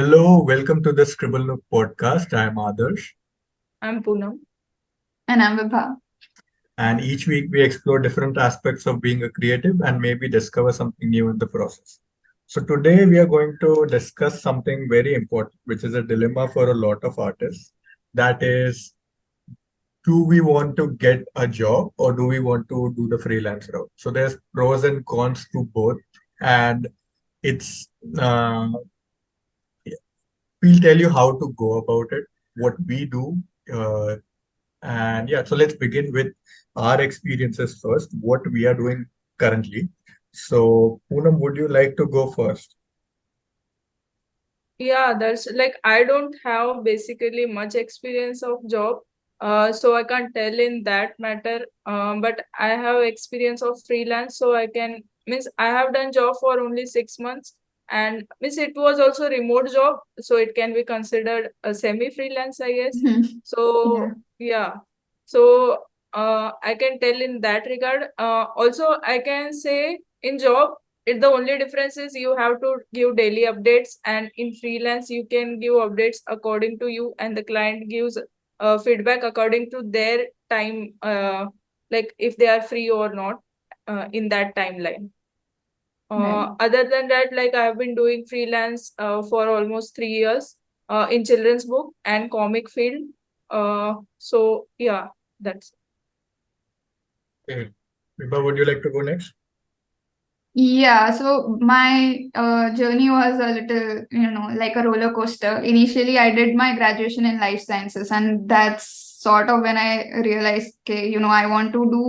Hello, welcome to the Skribblenook podcast. I'm Adarsh, I'm Poonam. And I'm Vibha. and each week we explore different aspects of being a creative and maybe discover something new in the process. So, today we are going to discuss something very important, which is a dilemma for a lot of artists. That is, do we want to get a job or do we want to do the freelance route? So, there's pros and cons to both, and it's uh, we'll tell you how to go about it, what we do. Uh, And yeah, so let's begin with our experiences first, what we are doing currently. So, Poonam, would you like to go first? Yeah, that's like I don't have basically much experience of job, so I can't tell in that matter. But I have experience of freelance, so I can means I have done job for only 6 months, and means it was also remote job, so it can be considered a semi-freelance, I guess. Yeah. So yeah, so I can tell in that regard. Also I can say in job the only difference is you have to give daily updates, and in freelance you can give updates according to you, and the client gives feedback according to their time, like if they are free or not in that timeline. Right. Other than that, like I have been doing freelance for almost 3 years in children's book and comic field. So yeah, that's Okay. Vibha, would you like to go next? Yeah, so my journey was a little, like a roller coaster. Initially, I did my graduation in life sciences, and that's sort of when I realized, okay, I want to do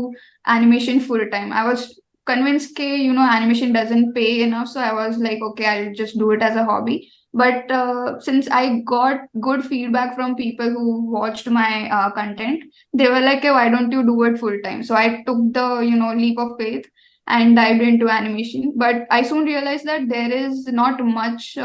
animation full time. I was convinced, okay, animation doesn't pay enough, so I was like, okay, I'll just do it as a hobby. But since I got good feedback from people who watched my content, they were like, hey, why don't you do it full time? So I took the, leap of faith and dived into animation. But I soon realized that there is not much,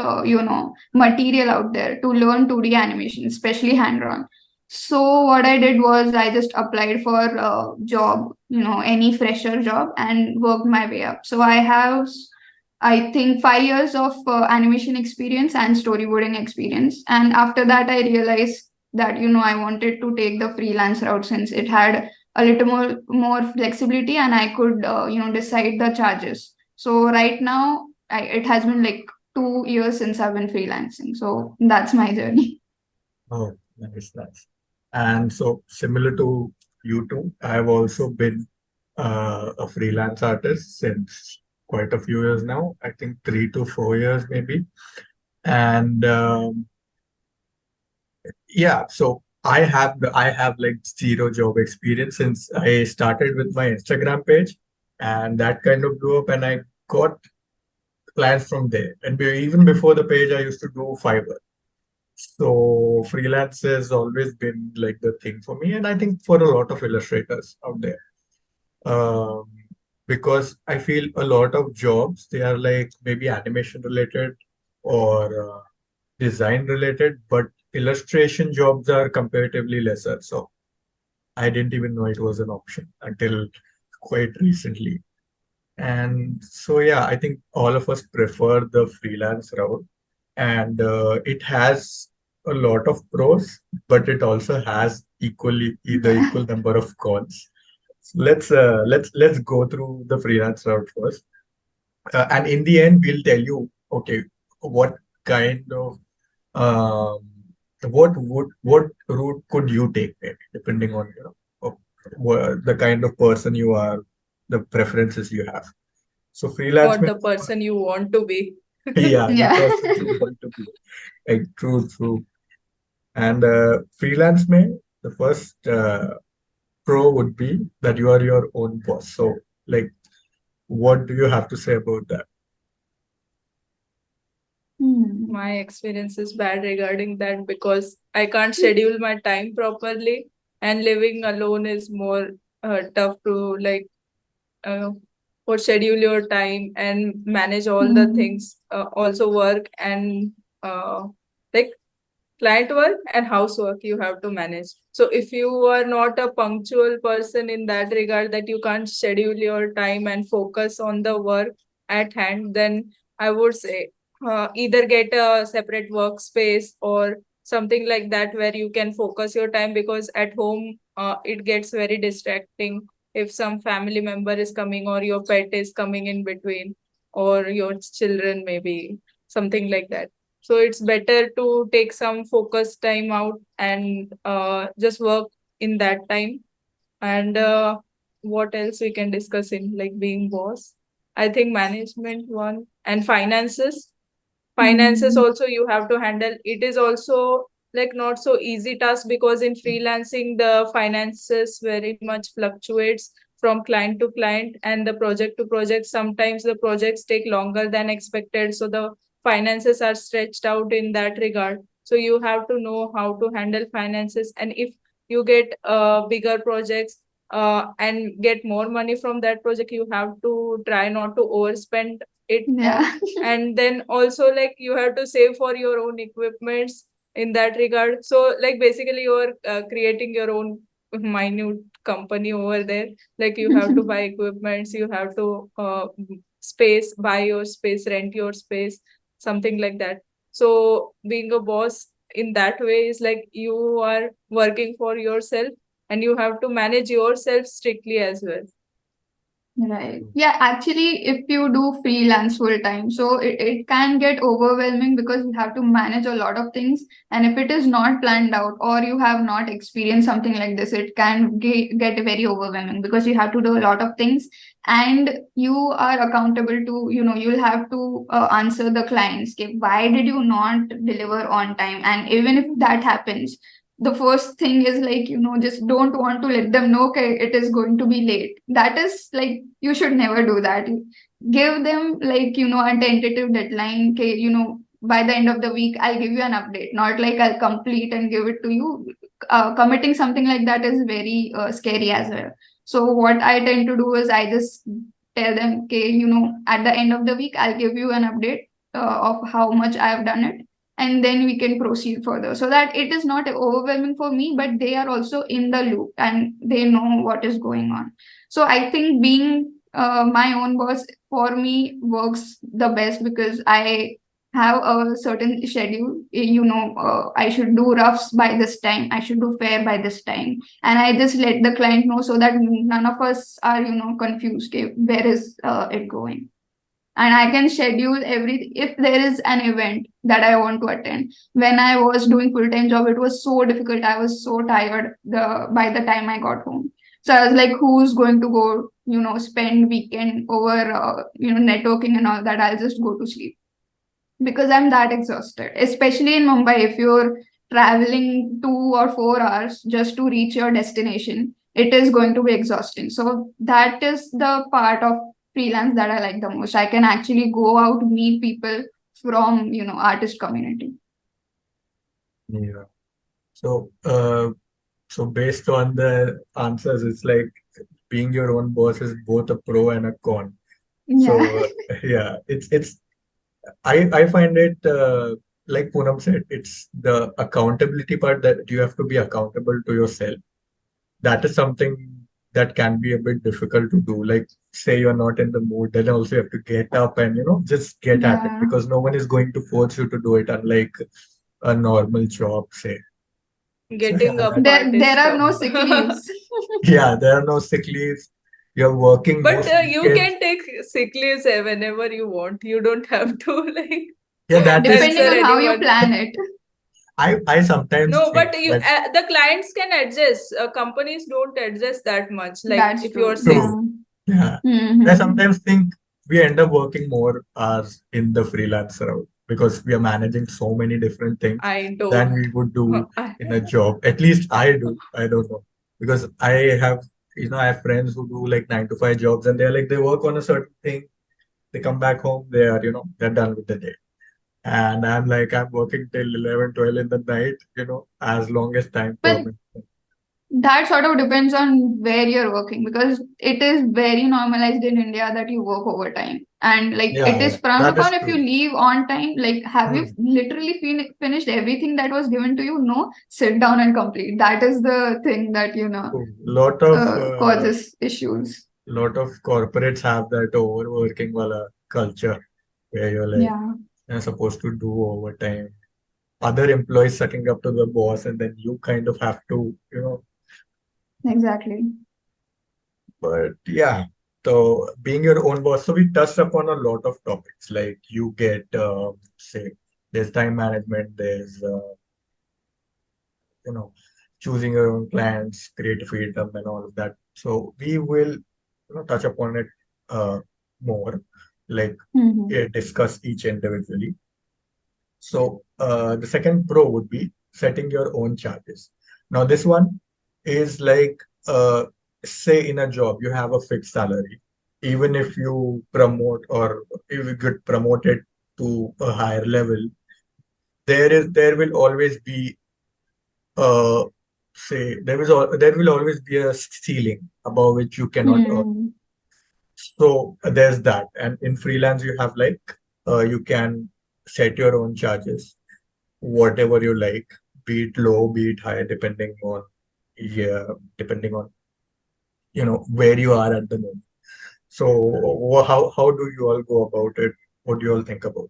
material out there to learn 2D animation, especially hand drawn. So what I did was I just applied for a job, any fresher job, and worked my way up. So I have, I think, 5 years of animation experience and storyboarding experience. And after that, I realized that, I wanted to take the freelance route since it had a little more flexibility and I could, decide the charges. So right now, it has been like 2 years since I've been freelancing. So that's my journey. Oh, nice, nice. And so, similar to you two, I've also been a freelance artist since quite a few years now. I think 3 to 4 years maybe. And yeah, so I have like zero job experience since I started with my Instagram page, and that kind of blew up, and I got clients from there. And even before the page, I used to do Fiverr. So freelance has always been like the thing for me, and I think for a lot of illustrators out there. Um, because I feel a lot of jobs, they are like maybe animation related or design related, but illustration jobs are comparatively lesser. So I didn't even know it was an option until quite recently. And so, yeah, I think all of us prefer the freelance route, and it has a lot of pros, but it also has the equal number of cons. So let's go through the freelance route first, and in the end, we'll tell you, okay, what kind of um, what route could you take, maybe depending on the kind of person you are, the preferences you have. So freelance what means, the person you want to be. yeah, the Yeah. person you want to be. Like, true, true. And freelance may, the first pro would be that you are your own boss. So, like, what do you have to say about that? Hmm. My experience is bad regarding that because I can't schedule my time properly, and living alone is more tough to like uh, or schedule your time and manage all the Hmm. things, also work and like client work and housework you have to manage. So if you are not a punctual person in that regard, that you can't schedule your time and focus on the work at hand, then I would say either get a separate workspace or something like that where you can focus your time, because at home it gets very distracting if some family member is coming or your pet is coming in between, or your children, maybe something like that. So it's better to take some focus time out and just work in that time. And what else we can discuss in like being boss? I think management one, and finances Mm. also you have to handle. It is also like not so easy task, because in freelancing the finances very much fluctuates from client to client and the project to project. Sometimes the projects take longer than expected, so the finances are stretched out in that regard. So you have to know how to handle finances, and if you get bigger projects and get more money from that project, you have to try not to overspend it on. Yeah. And then also like you have to save for your own equipments in that regard. So like basically you're creating your own minute company over there. Like you have to buy equipments, you have to buy your space, rent your space, something like that. So being a boss in that way is like you are working for yourself and you have to manage yourself strictly as well. Right. Yeah, actually, if you do freelance full time, so it can get overwhelming because you have to manage a lot of things. And if it is not planned out or you have not experienced something like this, it can get very overwhelming because you have to do a lot of things and you are accountable to, you'll have to answer the clients. Okay, why did you not deliver on time? And even if that happens, the first thing is like, just don't want to let them know, okay, it is going to be late. That is like, you should never do that. Give them like, a tentative deadline. Okay, by the end of the week I'll give you an update, not like I'll complete and give it to you. Committing something like that is very scary as well. So what I tend to do is I just tell them, okay, at the end of the week I'll give you an update of how much I have done it, and then we can proceed further, so that it is not overwhelming for me, but they are also in the loop and they know what is going on. So I think being my own boss for me works the best because I have a certain schedule. I should do roughs by this time, I should do fair by this time, and I just let the client know so that none of us are confused. Okay, where is it going? And I can schedule everything. If there is an event that I want to attend, when I was doing full-time job, it was so difficult. I was so tired by the time I got home. So I was like, who's going to go, spend weekend over, networking and all that? I'll just go to sleep because I'm that exhausted. Especially in Mumbai, if you're traveling 2 or 4 hours just to reach your destination, it is going to be exhausting. So that is the part of freelance that I like the most. I can actually go out, meet people from artist community. Yeah. So, so based on the answers, it's like being your own boss is both a pro and a con. Yeah. So, yeah, it's I find it like Poonam said, it's the accountability part that you have to be accountable to yourself. That is something that can be a bit difficult to do. Like, say you're not in the mood, then also you have to get up and just get at it, Yeah. because no one is going to force you to do it, unlike a normal job, say. So yeah, Getting up part is There are no tough. sick leaves. yeah, there are no sick leaves. You're working But most you weekends. can take sick leaves whenever you want. You don't have to like Yeah, that is Depending answer on how you anyone. plan it. I sometimes No, think but you that the clients can adjust. Companies don't adjust that much. Like That's if you're true. sick, true. Yeah. Yeah. I Hmm. sometimes think we end up working more hours in the freelance route because we are managing so many different things I than don't. we would do in a job. At least I do. I don't know. Because I have friends who do like 9 to 5 jobs, and they're like, they work on a certain thing. They come back home, they're done with the day. And I'm like, I'm working till 11, 12 in the night, as long as time But permits. that sort of depends on where you're working, because it is very normalized in India that you work overtime, and like it Yeah, is yeah, frowned that is upon if you true. leave on time. Like, have you Hmm. literally finished everything that was given to you? No, sit down and complete. That is the thing that True. causes issues. Lot of corporates have that overworking wala culture where you're like, Yeah. You're supposed to do overtime. Other employees sucking up to the boss, and then you kind of have to, Exactly. but yeah. So being your own boss. So we touched upon a lot of topics. Like you get, say, there's time management, there's, you know, choosing your own clients, creative freedom, and all of that. So we will, touch upon it more, like discuss each individually. So the second pro would be setting your own charges. Now this one is like, say in a job you have a fixed salary. Even if you promote or if you get promoted to a higher level, there will always be, uh say there will always be a ceiling above which you cannot earn. Hmm. So there's that. And in freelance you have like, you can set your own charges, whatever you like, be it low, be it high, depending on, yeah, depending on, where you are at the moment. So how do you all go about it? What do you all think about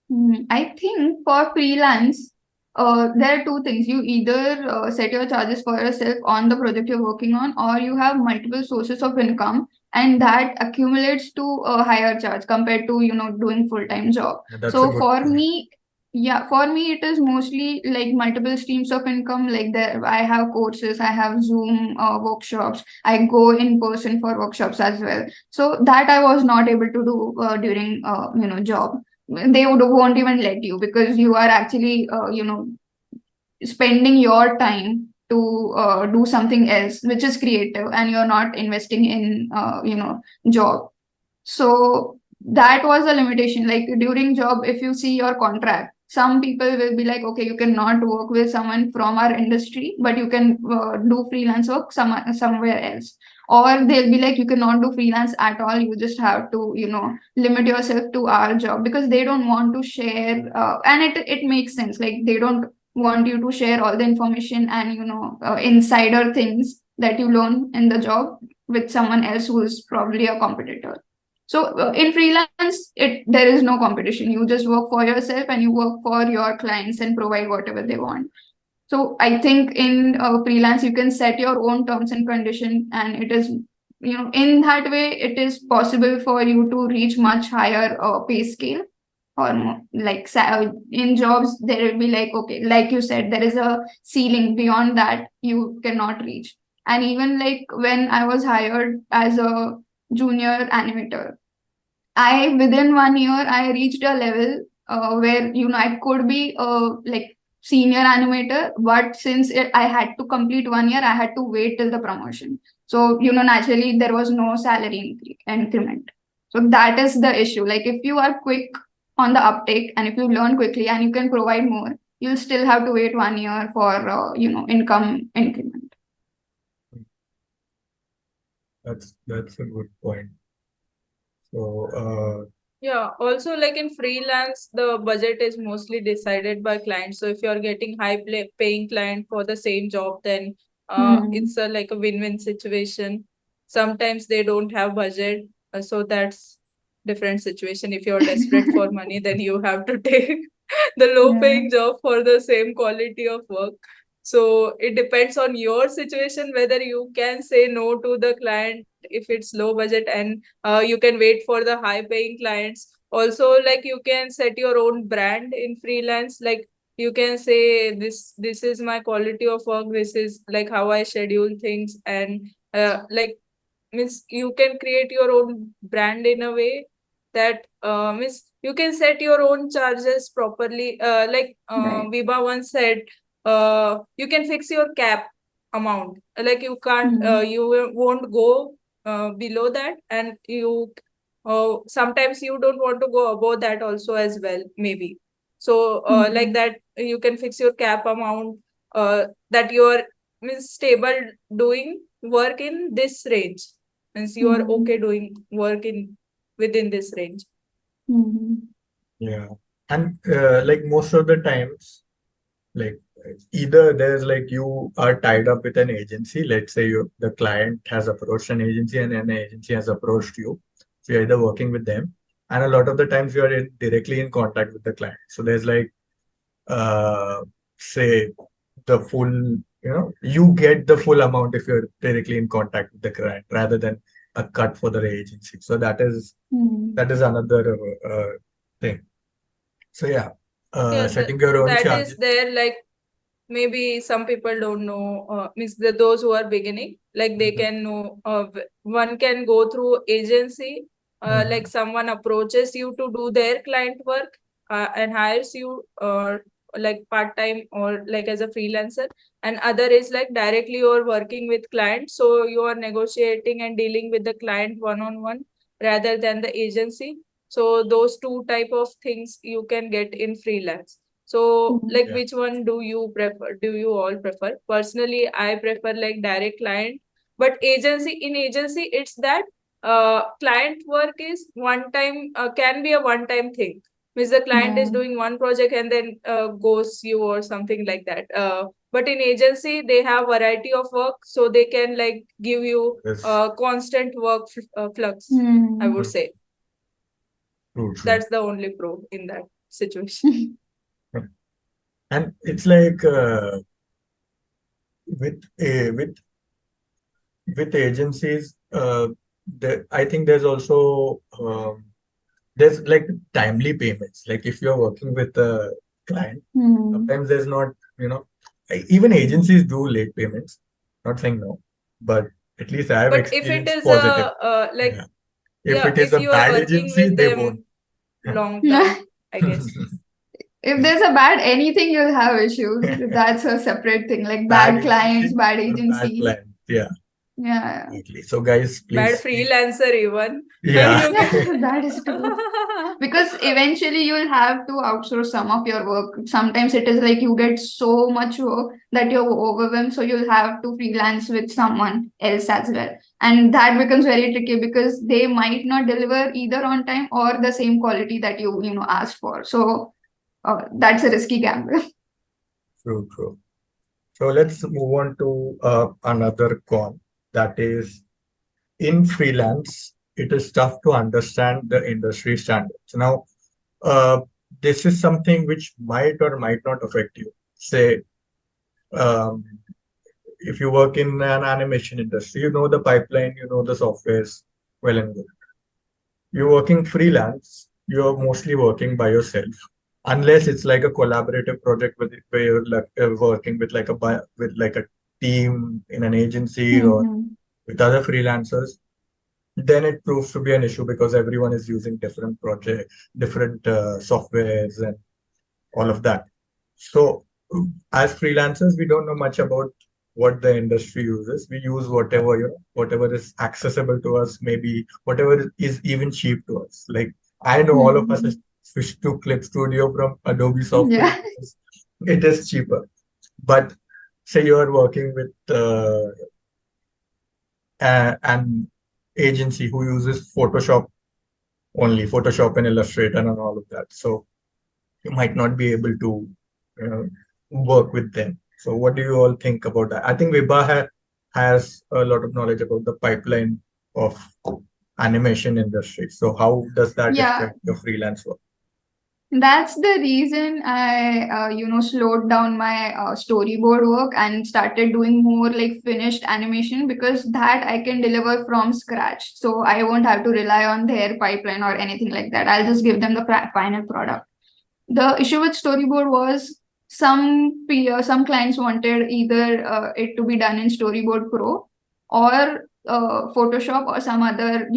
it? I think for freelance, there are two things. You either set your charges for yourself on the project you're working on, or you have multiple sources of income, and that accumulates to a higher charge compared to doing full-time job. Yeah, that's a So good for point. me, yeah, for me it is mostly like multiple streams of income. Like there, I have courses, I have Zoom workshops, I go in person for workshops as well. So that I was not able to do during job. They won't even let you because you are actually spending your time to do something else which is creative, and you're not investing in job. So that was a limitation. Like during job, if you see your contract, some people will be like, okay, you cannot work with someone from our industry, but you can do freelance work somewhere else. Or they'll be like, you cannot do freelance at all. You just have to, limit yourself to our job, because they don't want to share. And it makes sense. Like they don't want you to share all the information and insider things that you learn in the job with someone else who is probably a competitor. So in freelance, there is no competition. You just work for yourself and you work for your clients and provide whatever they want. So I think in freelance you can set your own terms and condition, and it is in that way it is possible for you to reach much higher pay scale. Or more. Like in jobs there will be like, okay, like you said, there is a ceiling, beyond that you cannot reach. And even like when I was hired as a junior animator, I within 1 year I reached a level where I could be like senior animator, but since I had to complete 1 year, I had to wait till the promotion. So naturally there was no salary increment. So that is the issue. Like if you are quick on the uptake and if you learn quickly and you can provide more, you'll still have to wait 1 year for income increment. That's a good point. So Yeah, also like in freelance, the budget is mostly decided by clients. So if you're getting paying client for the same job, then it's like a win-win situation. Sometimes they don't have budget, so that's different situation. If you're desperate for money, then you have to take the low-paying job for the same quality of work. So it depends on your situation whether you can say no to the client if it's low budget, and you can wait for the high paying clients. Also, like you can set your own brand in freelance. Like you can say this is my quality of work, this is like how I schedule things, and like means you can create your own brand in a way that means you can set your own charges properly. Like Right. Viva once said, you can fix your cap amount. Like you can't, you won't go below that, and you sometimes you don't want to go above that also as well, maybe. So like that you can fix your cap amount, that you are means stable doing work in this range, means you are okay doing work in within this range. yeah, and like most of the times, like either there's like you are tied up with an agency. Let's say the client has approached an agency and an agency has approached you. So you're either working with them, and a lot of the times you are directly in contact with the client. So there's like, say, the full, you get the full amount if you're directly in contact with the client rather than a cut for the agency. So that is another thing. So yeah, Yeah, setting your own that is charges. there. Like maybe some people don't know, means those who are beginning, like they Mhm. can know. One can go through agency. Like Mhm. someone approaches you to do their client work and hires you, like part time or like as a freelancer. And other is like directly you're working with clients, so you are negotiating and dealing with the client one on one rather than the agency. So those two type of things you can get in freelance. So like Yeah. which one do you prefer? Do you all prefer? Personally, I prefer like direct client, but in agency it's that client work is one time, can be a one time thing. Means the client is Yeah. doing one project and then goes you or something like that. But in agency they have variety of work, so they can like give you Yes. constant work flux, I would Hmm. say. True, true. That's the only pro in that situation. And it's like with with agencies, I think there's also there's like timely payments. Like if you're working with a client, Hmm. sometimes there's not, even agencies do late payments. Not saying no, but at least I have But if it experienced is positive. a like, Yeah. If yeah, it is if a you are bad working agency, with they won't. them long term, I guess. If there's a bad anything, you'll have issues. That's a separate thing, like Bad bad clients, agency bad or bad agencies. client. Yeah, Yeah. exactly. So guys, Bad please be, freelancer even. yeah. You can. That is true. Because eventually you'll have to outsource some of your work. Sometimes it is like you get so much work that you're overwhelmed, so you'll have to freelance with someone else as well. And that becomes very tricky because they might not deliver either on time or the same quality that you asked for. So that's a risky gamble. True, true. So let's move on to another con, that is in freelance, it is tough to understand the industry standards. Now, uh, this is something which might or might not affect you. Say, um, if you work in an animation industry, you know the pipeline, you know the softwares well and good. You're working freelance, you're mostly working by yourself, unless it's like a collaborative project with where you're like, working with with like a team in an agency or Mhm. with other freelancers. Then it proves to be an issue because everyone is using different different softwares and all of that. So as freelancers, we don't know much about what the industry uses. We use whatever, whatever is accessible to us, maybe whatever is even cheap to us. Like I know all of us have Mhm. switched to Clip Studio from Adobe software Yeah. because it is cheaper. But say you are working with an agency who uses Photoshop and Illustrator and all of that. So you might not be able to uh, work with them. So what do you all think about that? I think has a lot of knowledge about the pipeline of animation industry. So how does that Yeah. affect your freelance work? That's the reason I slowed down my storyboard work and started doing more like finished animation because that I can deliver from scratch. So I won't have to rely on their pipeline or anything like that. I'll just give them the final product. The issue with storyboard was some clients wanted either it to be done in Storyboard Pro or Photoshop or some other,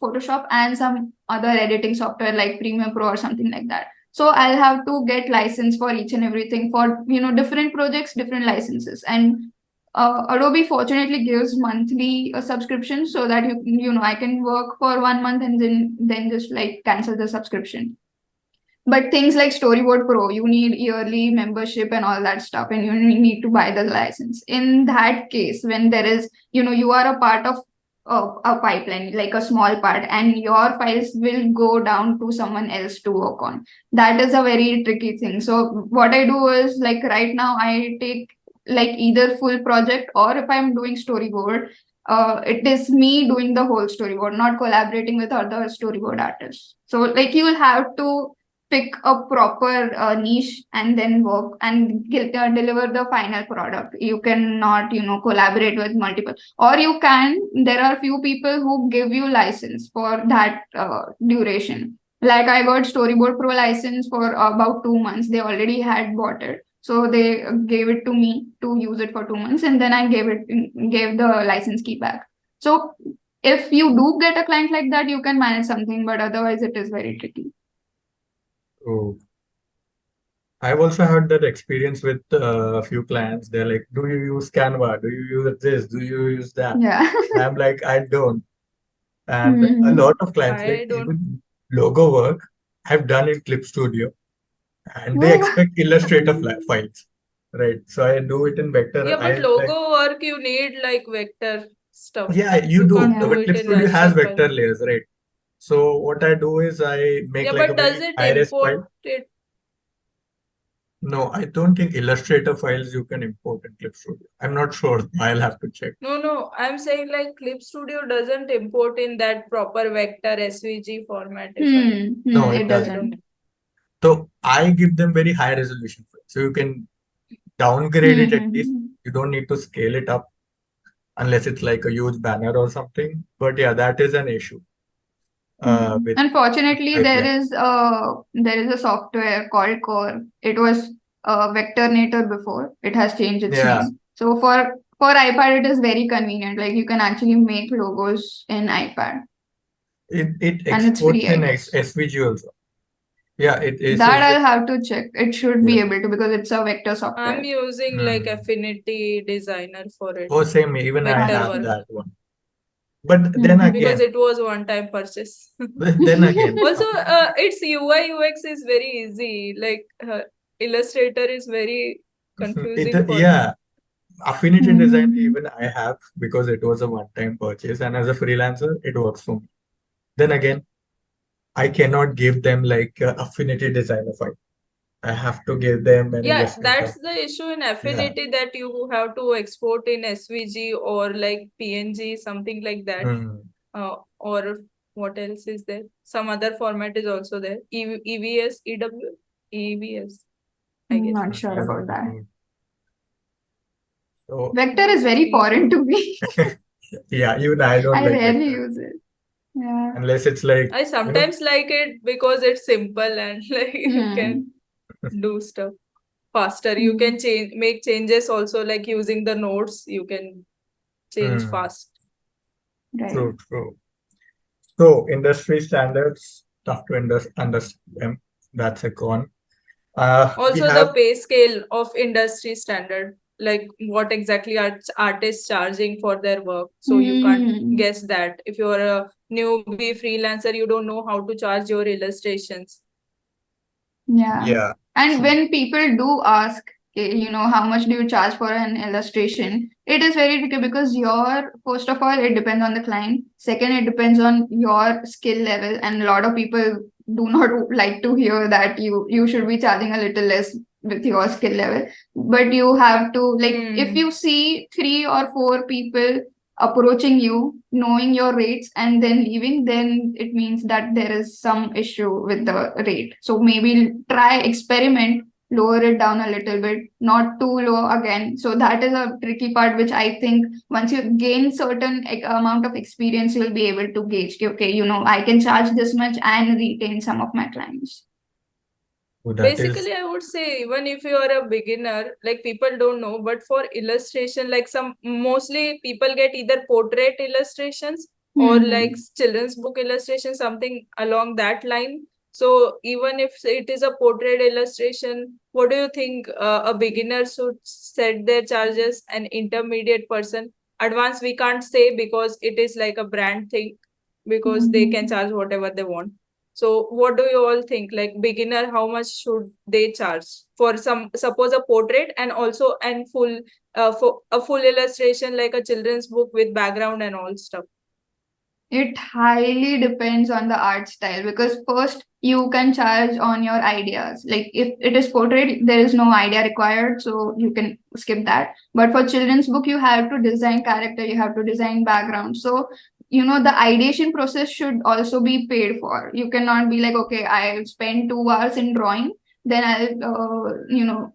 Photoshop and some other editing software like Premiere Pro or something like that. So I'll have to get license for each and everything for different projects, different licenses. And Adobe fortunately gives monthly subscription so that I can work for 1 month and then just like cancel the subscription. But things like Storyboard Pro, you need yearly membership and all that stuff, and you need to buy the license. In that case, when there is, you are a part of a pipeline, like a small part, and your files will go down to someone else to work on. That is a very tricky thing. So what I do is like right now I take like either full project or if I'm doing storyboard, it is me doing the whole storyboard, not collaborating with other storyboard artists. So like you will have to pick a proper niche and then work and deliver the final product. You cannot, collaborate with multiple, or you can. There are few people who give you license for that duration. Like I got Storyboard Pro license for about 2 months. They already had bought it. So they gave it to me to use it for 2 months, and then I gave the license key back. So if you do get a client like that, you can manage something, but otherwise it is very tricky. So I've also had that experience with a few clients. They're like, "Do you use Canva? Do you use this? Do you use that?" Yeah. And I'm like, "I don't." And a lot of clients, I like don't. even logo work, I've done in Clip Studio, and they Oh. expect Illustrator files, right? So I do it in vector. Yeah, but I like, logo work you need like vector stuff. yeah, you You do. can't Yeah. do But it Clip in Studio has raster file. vector layers, right? So what I do is I make Yeah, like a but does very it high-res import file. it? No, I don't think Illustrator files you can import in Clip Studio. I'm not sure. I'll have to check. No, I'm saying like Clip Studio doesn't import in that proper vector SVG format. No, It it I doesn't. don't. doesn't. So I give them very high resolution files. So you can downgrade it at least. You don't need to scale it up unless it's like a huge banner or something. But yeah, that is an issue with Unfortunately, there pipeline. is a software called Core. It was Vectornator before. It has changed its Yeah, name. So for iPad, it is very convenient. Like you can actually make logos in iPad, it and it's free, exports I in guess. SVG also. Yeah, it is. That Is it? I'll have to check. It should Yeah. be able to because it's a vector I'm software. using like Hmm. Affinity Designer for it. Oh, same. Even I Vector have work. that one. But then Because again, it was one-time purchase. then again, Also, its UI UX is very easy. Like Illustrator is very confusing for me. yeah, Affinity Design Mhm. even I have because it was a one-time purchase, and as a freelancer, it works for me. Then again, I cannot give them like Affinity Designer file. I have to give them an Yeah, Illustrator. that's the issue in Yeah. Affinity that you have to export in SVG or like PNG, something like that. Hmm. Or what else is there? Some other format is also there. EVS, EW, EVS, I guess. Not sure about that. So Vector is very foreign to me. yeah, even I don't I like rarely vector use it. Yeah. unless it's like I sometimes like it because it's simple and like you Hmm. can do stuff faster. Hmm. You can make changes also, like using the nodes, you can change Hmm. fast. Right. True. So industry standards, tough to understand them. That's a con. We Also, the have pay scale of industry standard, like what exactly are artists charging for their work. So you can't guess that. If you're a newbie freelancer, you don't know how to charge your illustrations. Yeah. And true. when people do ask, how much do you charge for an illustration? It is very tricky because first of all, it depends on the client. Second, it depends on your skill level. And a lot of people do not like to hear that you should be charging a little less with your skill level. But you have to, like, if you see 3 or 4 people approaching you, knowing your rates, and then leaving, then it means that there is some issue with the rate. So maybe try experiment, lower it down a little bit, not too low again. So that is a tricky part, which I think once you gain certain amount of experience, you'll be able to gauge, okay, I can charge this much and retain some of my clients. So that is Basically, I would say even if you are a beginner, like people don't know, but for illustration, like mostly people get either portrait illustrations or like children's book illustration, something along that line. So even if it is a portrait illustration, what do you think a beginner should set their charges, an intermediate person? Advanced we can't say because it is like a brand thing, because they can charge whatever they want. So what do you all think? Like beginner, how much should they charge for suppose a portrait and also for a full illustration like a children's book with background and all stuff? It highly depends on the art style, because first you can charge on your ideas. Like if it is portrait, there is no idea required, so you can skip that. But for children's book, you have to design character, you have to design background. So the ideation process should also be paid for. You cannot be like, okay, I spend 2 hours in drawing, then I'll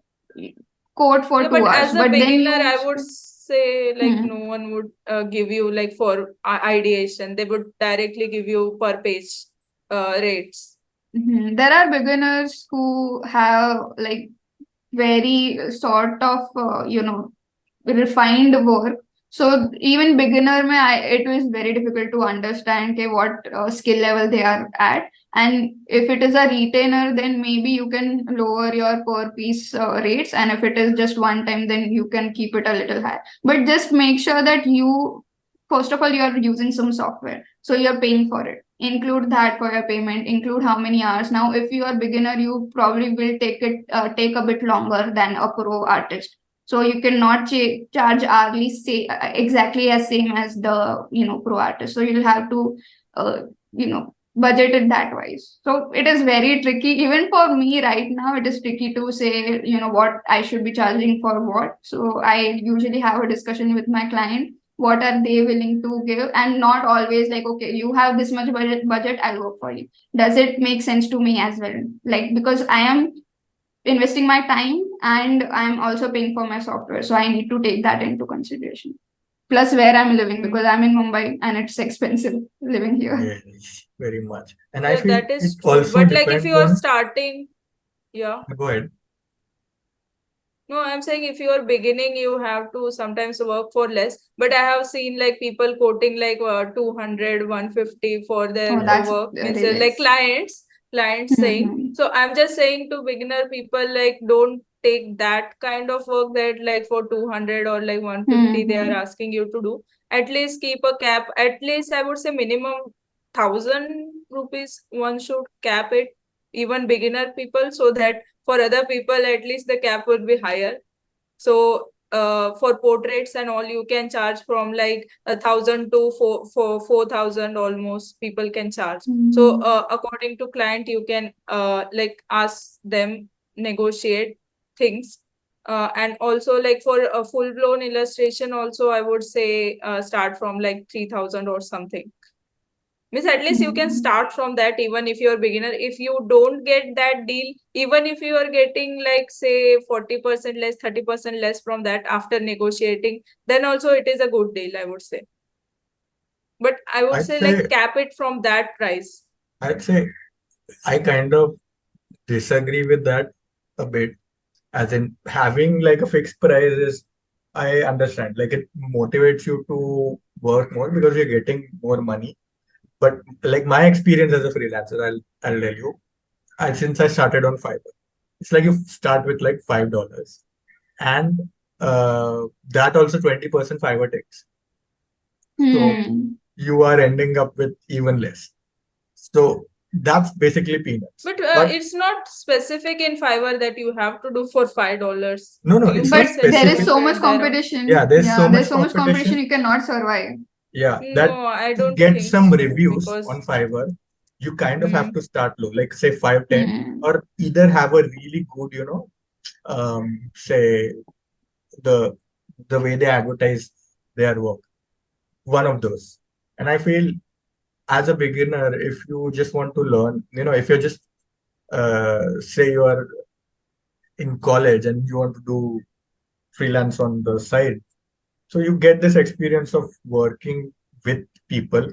code for Yeah, two but hours. as a But then beginner, you I would say like Hmm. no one would give you like for ideation. They would directly give you per page rates. There are beginners who have like very sort of refined work. So even beginner it was very difficult to understand okay, what skill level they are at. And if it is a retainer, then maybe you can lower your per piece rates. And if it is just one time, then you can keep it a little high. But just make sure that first of all, you are using some software. So you're paying for it. Include that for your payment, include how many hours. Now, if you are beginner, you probably will take a bit longer than a pro artist. So you cannot charge hourly say exactly as same as the pro artist. So you'll have to budget it that wise. So it is very tricky. Even for me right now, it is tricky to say what I should be charging for what. So I usually have a discussion with my client. What are they willing to give, and not always like, okay, you have this much budget, I'll work for you. Does it make sense to me as well? Like, because I am investing my time and I'm also paying for my software, so I need to take that into consideration. Plus where I'm living, Mm. because I'm in Mumbai and it's expensive living here. Yes, very much. And I Yeah, feel that it is true. also But like if depends you are on, starting, yeah. go ahead. No, I'm saying if you are beginning, you have to sometimes work for less. But I have seen like people quoting like 200, 150 for their Oh, that's work. Means really like less. clients saying. Mm-hmm. So I'm just saying to beginner people, like don't take that kind of work that like for 200 or like 150 they are Mm-hmm. asking you to do. At least keep a cap. At least I would say minimum 1,000 rupees one should cap it, even beginner people, so that for other people at least the cap would be higher. So for portraits and all, you can charge from like 1,000 to 4,000 almost people can charge. So according to client, you can like ask them, negotiate things. And also like for a full blown illustration also, I would say start from like 3,000 or something. Means at least you can start from that, even if you're a beginner. If you don't get that deal, even if you are getting like say 40% less, 30% less from that after negotiating, then also it is a good deal, I would say. But I would I'd say like say, cap it from that price. I'd say I kind of disagree with that a bit. As in having like a fixed price is, I understand, like it motivates you to work more because you're getting more money. But like my experience as a freelancer, I'll tell you, since I started on Fiverr, it's like you start with like $5, and that also 20% Fiverr takes. So you are ending up with even less. So that's basically peanuts. But But it's not specific in Fiverr that you have to do for $5. no, You it's can not But set there is specific. so much somewhere there. Yeah, competition. there's so Yeah, there's much so much competition, competition. you cannot survive. Yeah, that No, I to don't get think some so, reviews because on Fiverr, you kind of have mm, to start low, like say 5, 10, Hmm. or either have a really good, say the the way they advertise their work, one of those. And I feel as a beginner, if you just want to learn, if you're just say you are in college and you want to do freelance on the side, so you get this experience of working with people,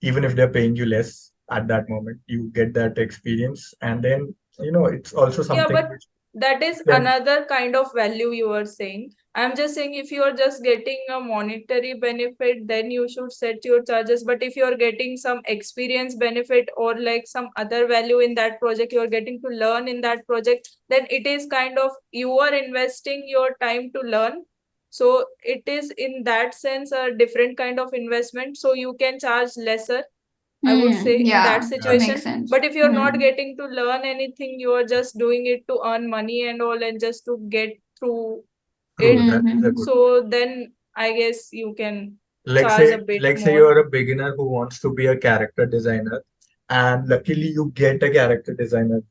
even if they're paying you less at that moment, you get that experience. And then, it's also yeah, something but which that is can, another kind of value you are saying. I'm just saying if you are just getting a monetary benefit, then you should set your charges. But if you're getting some experience benefit or like some other value in that project, you're getting to learn in that project, then it is kind of you are investing your time to learn. So it is in that sense a different kind of investment. So you can charge lesser, I would say, in that Yeah, yeah, makes situation. sense. But if you're not getting to learn anything, you are just doing it to earn money and all, and just to get through true, it. that is a Hmm. good point. So then I guess you can charge a bit like say more. you're a beginner who wants to be a character designer, and luckily you get a character designer.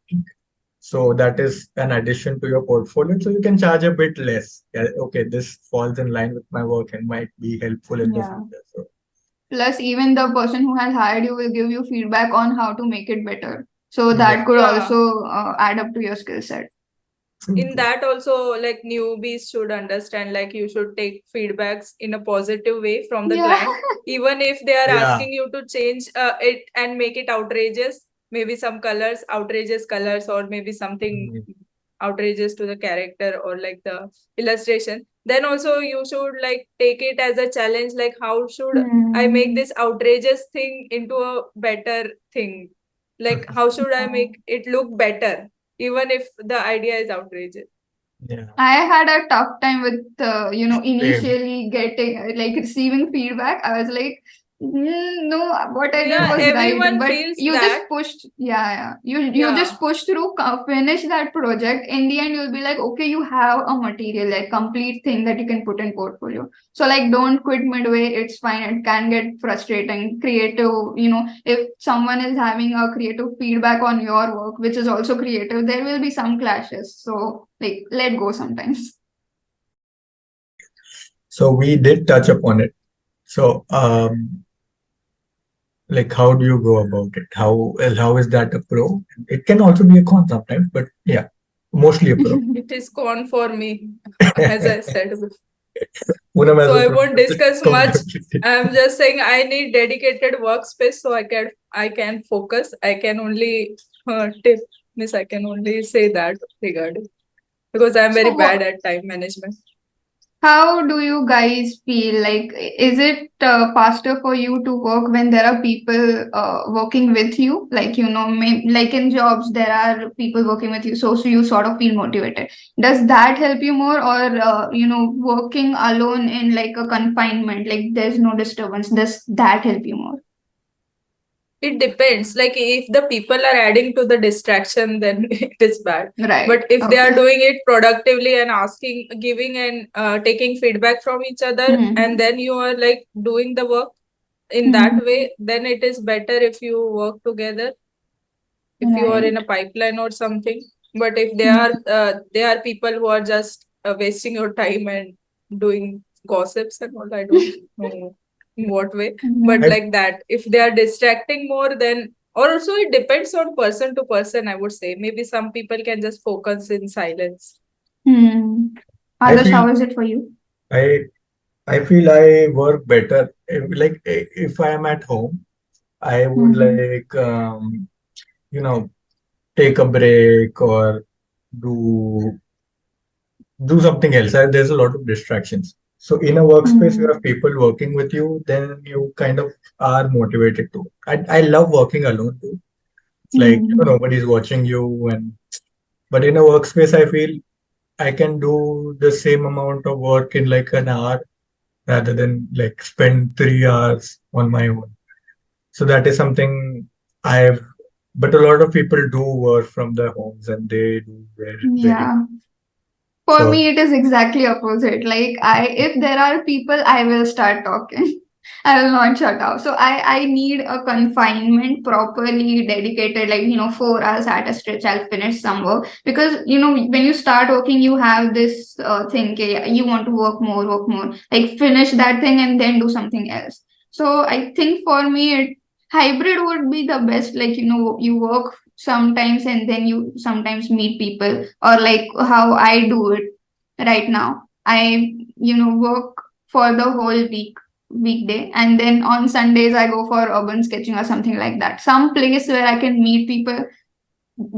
So that is an addition to your portfolio. So you can charge a bit less. Yeah, okay, this falls in line with my work and might be helpful in the Yeah. future. So Plus, even the person who has hired you will give you feedback on how to make it better. So that yeah, could Yeah. also add up to your skill set. In that also, like newbies should understand, like you should take feedbacks in a positive way from the Yeah. client, even if they are Yeah. asking you to change it and make it outrageous, maybe some colors, outrageous colors, or maybe something Mhm. outrageous to the character or like the illustration, then also you should like take it as a challenge, like how should I make this outrageous thing into a better thing, like how should I make it look better even if the idea is outrageous. Yeah. I had a tough time with, Same. initially getting, like receiving feedback. I was like, no, what I did Yeah, was right. everyone But feels you that. just pushed, yeah. You Yeah. just push through, finish that project. In the end, you'll be like, okay, you have a material, like complete thing that you can put in portfolio. So like, don't quit midway. It's fine. It can get frustrating. Creative, if someone is having a creative feedback on your work, which is also creative, there will be some clashes. So like, let go sometimes. So we did touch upon it. So like how do you go about it? How is that a pro? It can also be a con sometimes, but yeah, mostly a pro. It is gone for me, as I said before. Poonam has So a I pro. won't discuss much. Completely. I'm just saying I need dedicated workspace so I can focus. I can only tip miss. I can only say that regarding, because I'm very So bad at time management. how do you guys feel? Like, is it faster for you to work when there are people working with you? Like, like in jobs, there are people working with you, so you sort of feel motivated. Does that help you more, or working alone in like a confinement, like there's no disturbance? Does that help you more? It depends. Like if the people are adding to the distraction, then it is bad. Right. But if they are Okay. doing it productively and asking, giving and taking feedback from each other, and then you are like doing the work in that way, then it is better if you work together, if you are in a pipeline or something. But if they are people who are just wasting your time and doing gossips and all, I don't know in what way, but Mhm. like that, if they are distracting more, then also it depends on person to person, I would say. Maybe some people can just focus in silence. I Others, feel how is it for you? I I feel I work better if I am at home. I would like you know take a break or do do something else. There's a lot of distractions. So in a workspace, you have people working with you, then you kind of are motivated to. I love working alone too. It's like nobody's watching you, and but in a workspace, I feel I can do the same amount of work in like an hour rather than like spend 3 hours on my own. So that is something I've. But a lot of people do work from their homes, and they do very Yeah. well. For So me, it is exactly opposite. Like if there are people, I will start talking. I will not shut up. So I need a confinement properly dedicated, like 4 hours at a stretch. I'll finish some work because when you start working, you have this thing. Okay, you want to work more, like finish that thing and then do something else. So I think for me, hybrid would be the best. Like you work sometimes and then you sometimes meet people, or like how I do it right now. I work for the whole weekday, and then on Sundays I go for urban sketching or something like that, some place where I can meet people,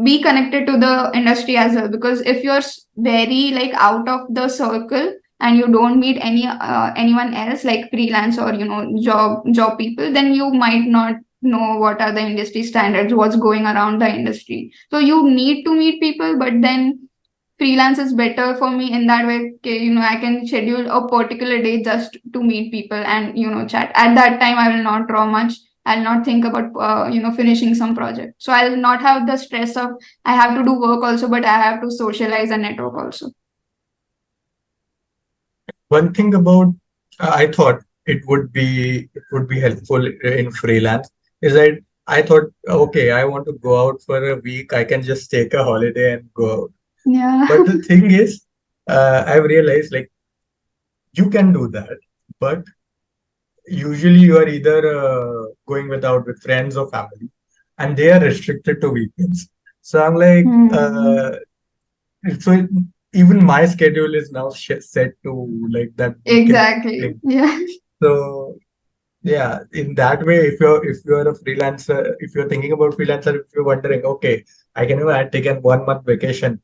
be connected to the industry as well. Because if you're very like out of the circle and you don't meet anyone else like freelance or job people, then you might not know what are the industry standards, what's going around the industry. So you need to meet people, but then freelance is better for me in that way. Okay, I can schedule a particular day just to meet people and chat. At that time I will not draw much. I'll not think about finishing some project. So I'll not have the stress of I have to do work also, but I have to socialize and network also. one thing about I thought it would be helpful in freelance is that I thought, okay, I want to go out for a week. I can just take a holiday and go out. Yeah. But the thing is, I've realized like you can do that, but usually you are either going without with friends or family, and they are restricted to weekends. So I'm like, Hmm. so even my schedule is now set to like that weekend Exactly. thing. Yeah. So yeah, in that way, if you're a freelancer, if you're thinking about freelancer, if you're wondering, okay, I can even take a 1 month vacation.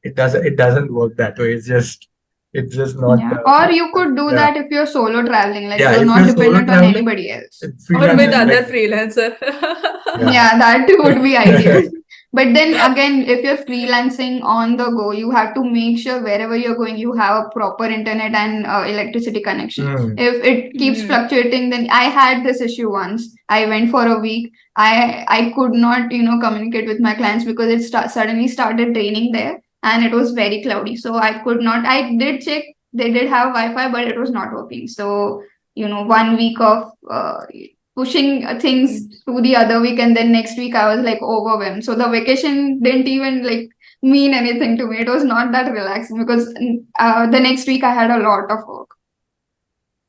It doesn't work that way. It's just not. Yeah. Or you could do Yeah, that if you're solo traveling, like yeah. you're If not you're solo dependent on traveling, anybody else. Or freelance with is other like freelancer. yeah. Yeah, that would be ideal. But then again, if you're freelancing on the go, you have to make sure wherever you're going, you have a proper internet and electricity connection. Hmm. If it keeps Hmm. fluctuating, then I had this issue once. I went for a week. I could not, communicate with my clients because it suddenly started raining there and it was very cloudy. So I could not. I did check. They did have Wi-Fi, but it was not working. So 1 week of pushing things to the other week, and then next week I was like overwhelmed, so the vacation didn't even like mean anything to me. It was not that relaxing because the next week I had a lot of work.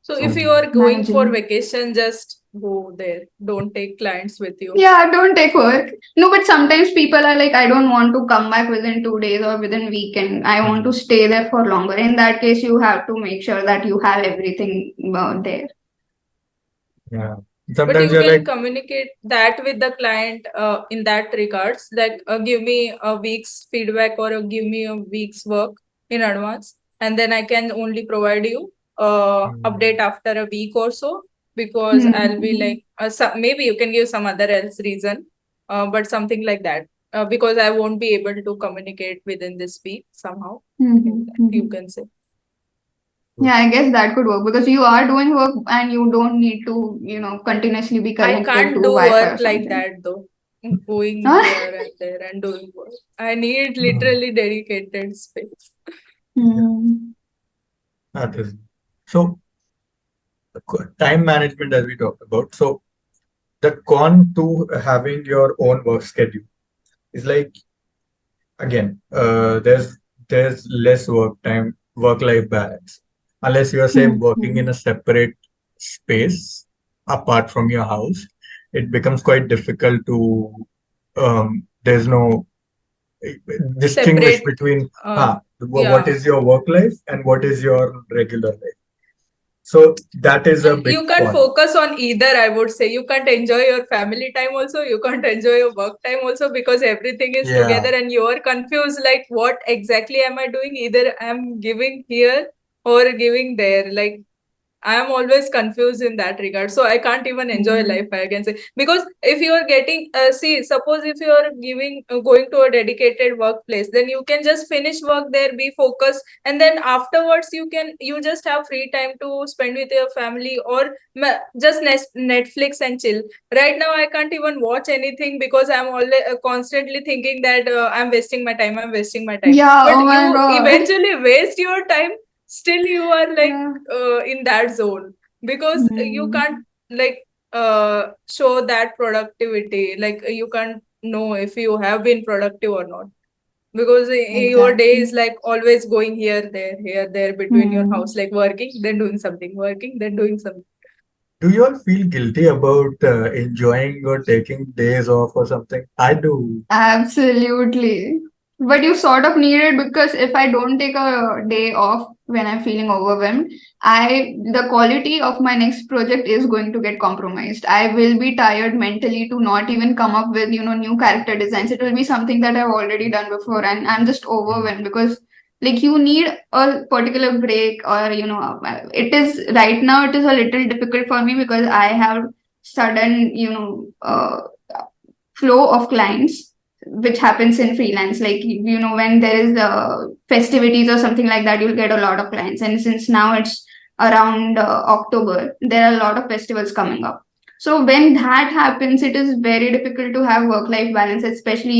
So if So you are going for managing, vacation, just go there. Don't take clients with you. yeah, don't take work. No, but sometimes people are like, I don't want to come back within 2 days or within weekend, I want to stay there for longer. In that case, you have to make sure that you have everything there. Yeah. But Sometimes you you're can like, communicate that with the client in that regards, like give me a week's feedback or give me a week's work in advance, and then I can only provide you update after a week or so, because I'll be Hmm. like maybe you can give some other else reason, but something like that, because I won't be able to communicate within this week somehow. Hmm. You Hmm. can say. Yeah, I guess that could work because you are doing work and you don't need to, continuously be I connected can't to do Wi-Fi or work like something. that though. Going Huh? here and there and doing work. I need hmm, literally dedicated space. yeah, Hmm. that is. So time management as we talked about. So the con to having your own work schedule is like again, there's less work time, work-life balance. Unless you're say working in Hmm. a separate space apart from your house, it becomes quite difficult to there's no distinguish Separate. between Uh, what yeah. is your work life and what is your regular life. So that is a And big you can't con. focus on either, I would say. You can't enjoy your family time also. You can't enjoy your work time also, because everything is Yeah. together and you are confused like, what exactly am I doing? Either I'm giving here or giving there. Like, I am always confused in that regard. So I can't even enjoy life, Hmm. I can say. Because if you are getting, see, suppose if you are going to a dedicated workplace, then you can just finish work there, be focused. And then afterwards, you just have free time to spend with your family or just Netflix and chill. Right now, I can't even watch anything because I'm always constantly thinking that I'm wasting my time, I'm wasting my time. Yeah, oh But my you God. eventually waste your time, still you are like Yeah. in that zone, because you Hmm. can't like show that productivity, like you can't know if you have been productive or not, because your day is Exactly. like always going here there between your house, Hmm. like working then doing something, working then doing something. Do you all feel guilty about enjoying or taking days off or something? I do. Absolutely. But you sort of need it because if I don't take a day off when I'm feeling overwhelmed, the quality of my next project is going to get compromised. I will be tired mentally to not even come up with, new character designs. It will be something that I've already done before and I'm just Mm. overwhelmed because like you need a particular break or it is right now it is a little difficult for me because I have sudden, flow of clients which happens in freelance, like when there is festivities or something like that, you'll get a lot of clients, and since now it's around October, there are a lot of festivals coming up. So when that happens, it is very difficult to have work life balance, especially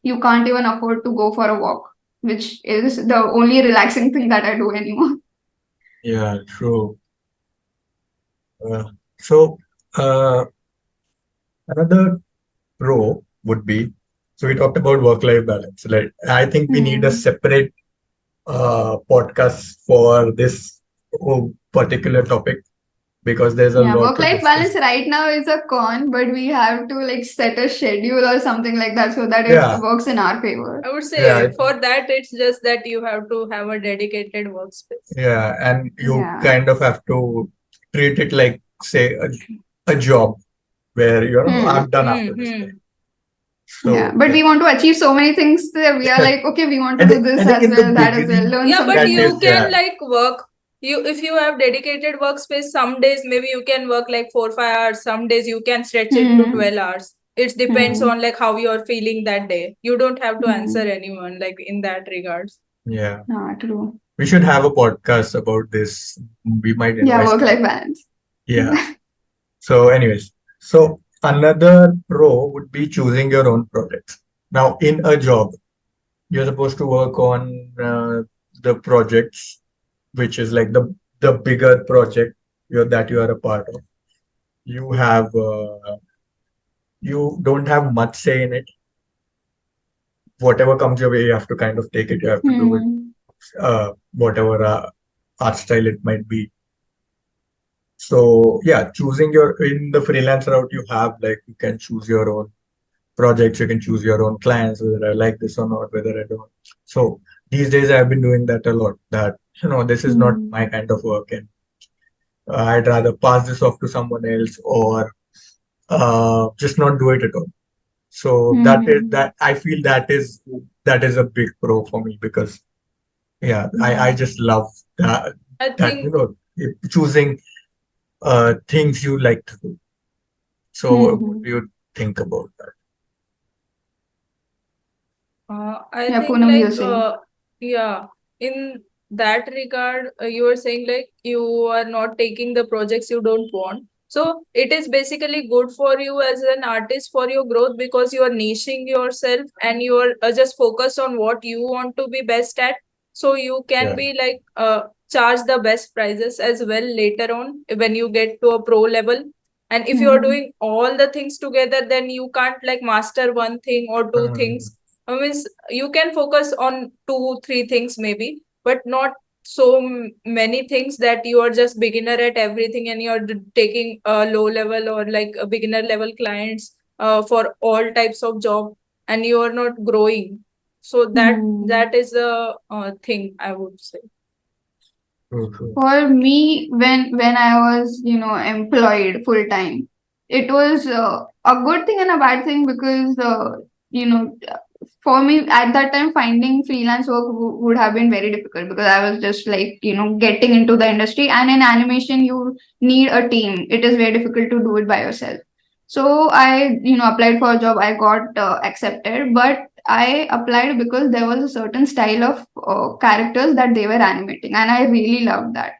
you can't even afford to go for a walk, which is the only relaxing thing that I do anymore. Yeah, true. So uh, another pro would be, so we talked about work-life balance. Like I think we need a Hmm. separate podcast for this particular topic because there's a Yeah, lot to work-life balance discuss. right now is a con, but we have to like set a schedule or something like that so that it Yeah, works in our favor. I would yeah, say for that, it's just that you have to have a dedicated workspace. yeah, and you Yeah. kind of have to treat it like, say, a job where Hmm. I'm done after this day. Hmm. Yeah. So But yeah, we want to achieve so many things that we are like, okay, we want to do this I think as in the well, that as well, beginning learn Yeah, but something that you is new. can yeah. like work. You if you have dedicated workspace, some days maybe you can work like 4 5 hours. Some days you can stretch it to Hmm. 12 hours. It depends Hmm. on like how you're feeling that day. You don't have to answer Hmm. anyone like in that regards. Yeah, Ah, true. we should have a podcast about this. We might Yeah, invite work-life someone. balance. Yeah. So, anyways, so another pro would be choosing your own projects. Now, in a job, you're supposed to work on the projects, which is like the bigger project that you are a part of. You have you don't have much say in it. Whatever comes your way, you have to kind of take it. You have to do it, Hmm. whatever art style it might be. So yeah, choosing your in the freelance route, you have like you can choose your own projects, you can choose your own clients, whether I like this or not, whether I don't. So these days I've been doing that a lot. That this is not Hmm. my kind of work, and I'd rather pass this off to someone else or just not do it at all. So that is Hmm. that I feel that is a big pro for me because yeah, I Yeah. just love that I that think choosing things you like to do. So what Hmm. do you think about that? I Yeah, think Poonam, you're like saying. yeah, in that regard, you were saying like you are not taking the projects you don't want. So it is basically good for you as an artist for your growth because you are niching yourself and you are just focused on what you want to be best at. So you can Yeah. be like charge the best prices as well later on when you get to a pro level. And if you are Hmm. doing all the things together, then you can't like master one thing or two Mm, things. Means you can focus on 2 3 things maybe, but not so many things that you are just beginner at everything and you're taking a low level or like a beginner level clients for all types of job and you are not growing. So that Hmm. that is a thing I would say. true, true. For me, when I was, employed full time, it was a good thing and a bad thing because, you know, for me at that time, finding freelance work would have been very difficult because I was just like, getting into the industry. And in animation, you need a team. It is very difficult to do it by yourself. So I, applied for a job. I got accepted, but I applied because there was a certain style of characters that they were animating, and I really loved that.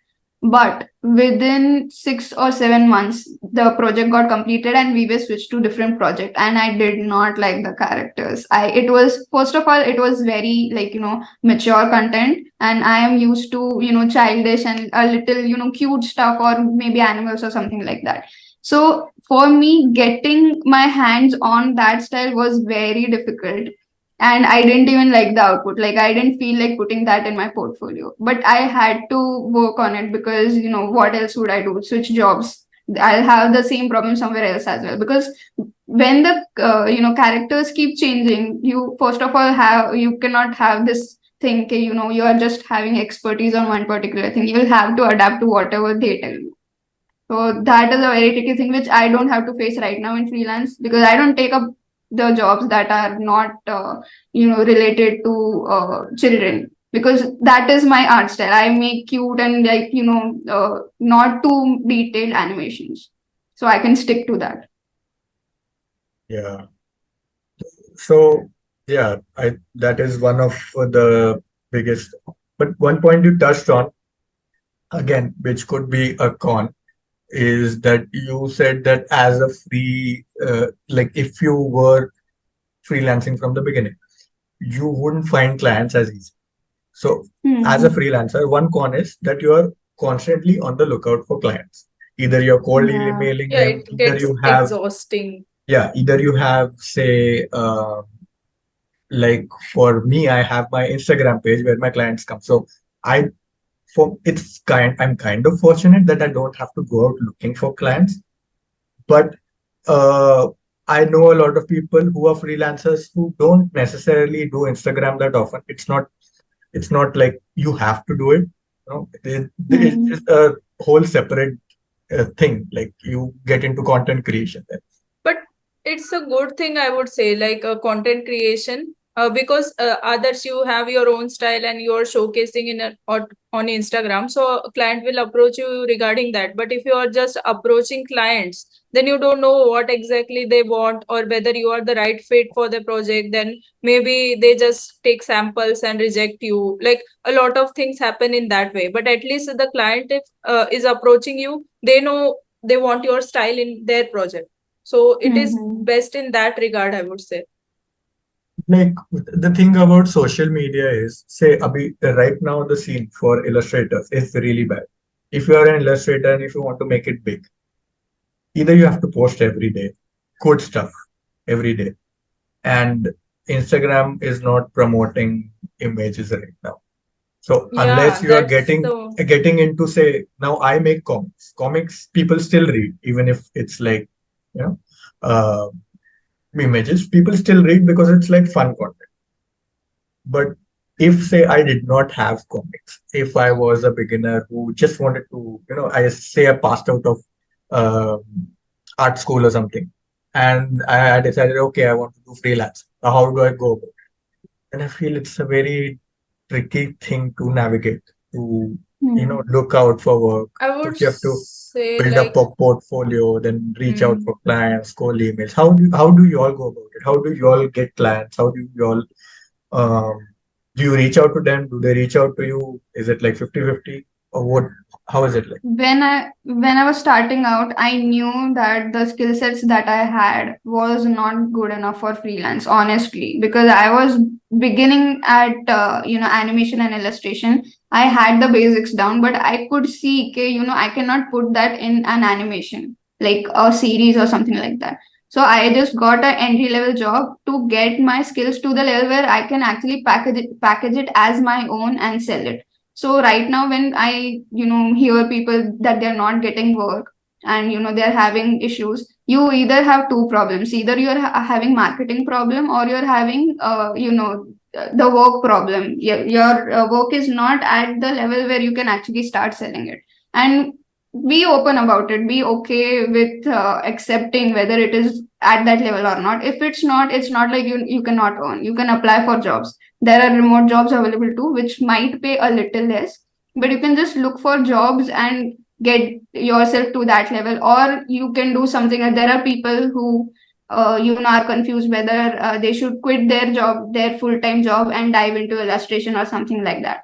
But within 6 or 7 months, the project got completed, and we were switched to different project. And I did not like the characters. It was first of all, it was very like mature content, and I am used to childish and a little cute stuff or maybe animals or something like that. So for me, getting my hands on that style was very difficult, and I didn't even like the output. Like I didn't feel like putting that in my portfolio, but I had to work on it because what else would I do? Switch jobs. I'll have the same problem somewhere else as well, because when the characters keep changing, you first of all have you cannot have this thing you are just having expertise on one particular thing. You'll have to adapt to whatever they tell you. So that is a very tricky thing which I don't have to face right now in freelance, because I don't take up the jobs that are not related to children, because that is my art style. I make cute and like not too detailed animations, so I can stick to that. Yeah. So yeah, I that is one of the biggest. But one point you touched on again, which could be a con, is that you said that as a like if you were freelancing from the beginning, you wouldn't find clients as easy. So as a Hmm. freelancer, one con is that you are constantly on the lookout for clients. Either you're cold Yeah. emailing Yeah, them, it gets exhausting. either you have, say, like for me, I have my Instagram page where my clients come. So I, I'm kind of fortunate that I don't have to go out looking for clients. But uh, I know a lot of people who are freelancers who don't necessarily do Instagram that often. It's not like you have to do it. It's Hmm. just a whole separate thing. Like you get into content creation then. But it's a good thing, I would say, like content creation, because others, you have your own style and you're showcasing on Instagram. So a client will approach you regarding that. But if you are just approaching clients, then you don't know what exactly they want or whether you are the right fit for the project. Then maybe they just take samples and reject you. Like a lot of things happen in that way. But at least the client, if is approaching you, they know they want your style in their project. So it is Hmm. best in that regard, I would say. Like the thing about social media is, say, right now the scene for illustrators is really bad. If you are an illustrator and if you want to make it big, either you have to post every day, good stuff every day, and Instagram is not promoting images right now. So unless Yeah, you are that's the getting into, say, now I make comics. Comics people still read, even if it's like, you know, uh, images. People still read because it's like fun content. But if, say, I did not have comics, if I was a beginner who just wanted to, I say I passed out of um art school or something, and I decided, okay, I want to do freelance. Now, how do I go about it? And I feel it's a very tricky thing to navigate, to, Hmm. look out for work. I would First, you have to say build up like a portfolio, then reach out hmm. for clients, cold emails. How do you all go about it? How do you all get clients? How do you all um, do you reach out to them? Do they reach out to you? Is it like 50-50? Or what? How is it like? When I was starting out, I knew that the skill sets that I had was not good enough for freelance, honestly, because I was beginning at animation and illustration. I had the basics down, but I could see, okay, I cannot put that in an animation, like a series or something like that. So I just got an entry level job to get my skills to the level where I can actually package it as my own and sell it. So right now, when I, hear people that they're not getting work and, they're having issues, you either have two problems. Either you're having marketing problem or you're having, the work problem. Your work is not at the level where you can actually start selling it. And be open about it. Be okay with accepting whether it is at that level or not. If it's not like you cannot earn. You can apply for jobs. There are remote jobs available too, which might pay a little less, but you can just look for jobs and get yourself to that level. Or you can do something. There are people who are confused whether they should quit their job, their full-time job, and dive into illustration or something like that.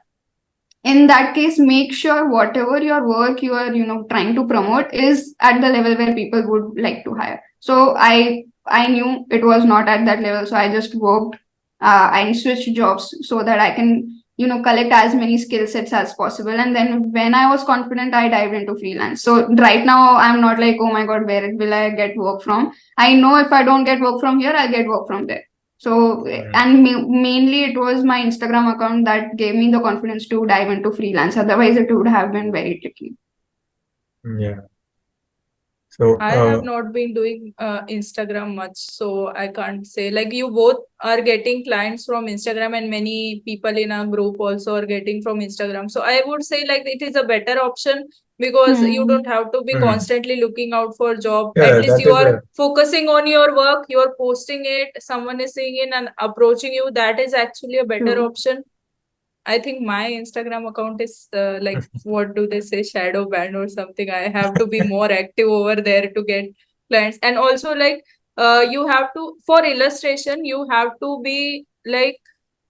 In that case, make sure whatever your work you are trying to promote is at the level where people would like to hire. So I knew it was not at that level, so I just worked and switched jobs so that I can collect as many skill sets as possible. And then when I was confident, I dived into freelance. So right now I'm not like, oh my god, where will I get work from? I know if I don't get work from here, I'll get work from there. So, Mm, and mainly it was my Instagram account that gave me the confidence to dive into freelance. Otherwise, it would have been very tricky. yeah. So, I have not been doing Instagram much, so I can't say. Like you both are getting clients from Instagram, and many people in our group also are getting from Instagram. So I would say like it is a better option because you Hmm. don't have to be mm, constantly looking out for job. At yeah, least that you is are a focusing on your work, you are posting it, someone is seeing it and approaching you. That is actually a better True. option. I think my Instagram account is like, what do they say, shadow banned or something. I have to be more active over there to get clients. And also, like, you have to, for illustration, you have to be like